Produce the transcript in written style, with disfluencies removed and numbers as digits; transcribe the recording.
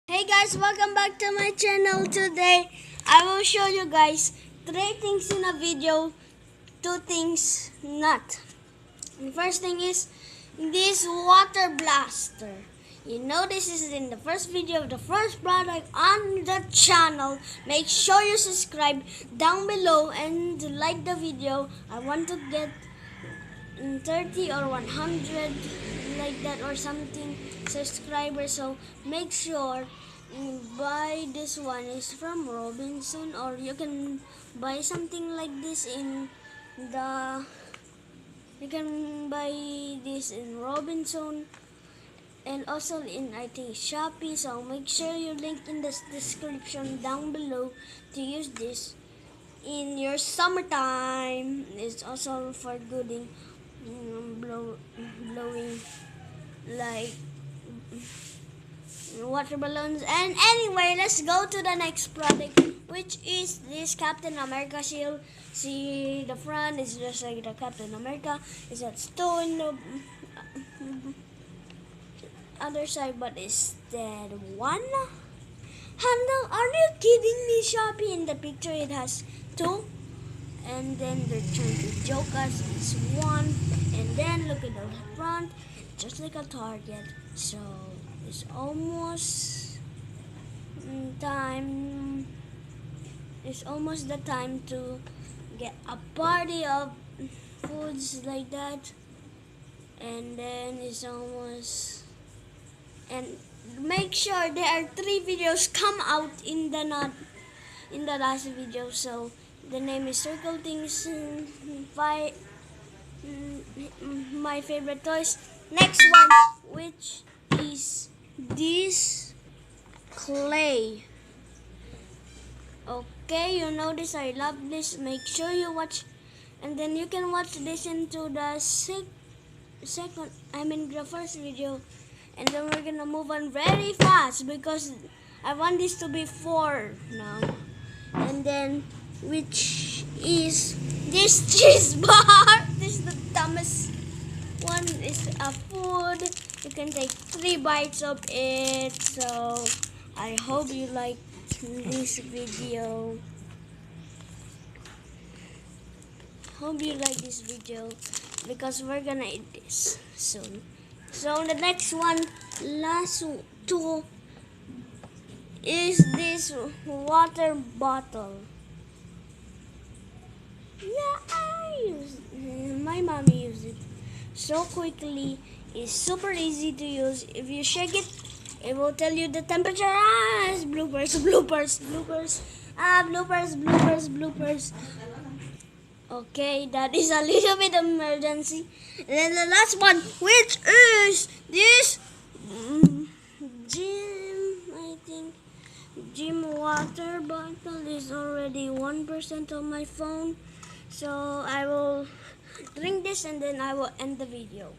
Hey guys, welcome back to my channel. Today I will show you guys 3 things in a video, 2 things not. The first thing is this water blaster. You know this is in the first video of the first product on the channel. Make sure you subscribe down below and like the video. I want to get 30 or 100 like that or something subscribers, so make sure you buy this one. Is from Robinson, or you can buy something like this in the you can buy this in Robinson and also in, I think, Shopee. So make sure you link in the description down below to use this in your summertime. It's also for good in blowing like water balloons. And anyway, let's go to the next product, which is this Captain America shield. See, the front is just like the Captain America. It's a stone other side, but instead one handle. Are you kidding me, Shopee? In the picture it has two, and then they're trying to joke us. It's one, and then look at the front, just like a Target. So it's almost time. It's almost the time to get a party of foods like that, and then it's almost. And make sure there are 3 videos come out in the not in the last video. So the name is Circle Things by my favorite toys. Next one, which is this clay. Okay, you know this. I love this. Make sure you watch, and then you can watch this into the the first video, and then we're gonna move on very fast because I want this to be 4 now. And then, which is this cheese bar. This is the dumbest one. Is a food. You can take 3 bites of it. So I hope you like this video. Hope you like this video because we're gonna eat this soon. So the next one, last 2, is this water bottle. Yeah, my mommy used it so quickly. It's super easy to use. If you shake it, it will tell you the temperature. Bloopers, bloopers, bloopers. Bloopers, bloopers, bloopers. Okay, that is a little bit emergency. And then the last one, which is this gym, I think. Gym water bottle is already 1% on my phone. So I will drink this and then I will end the video.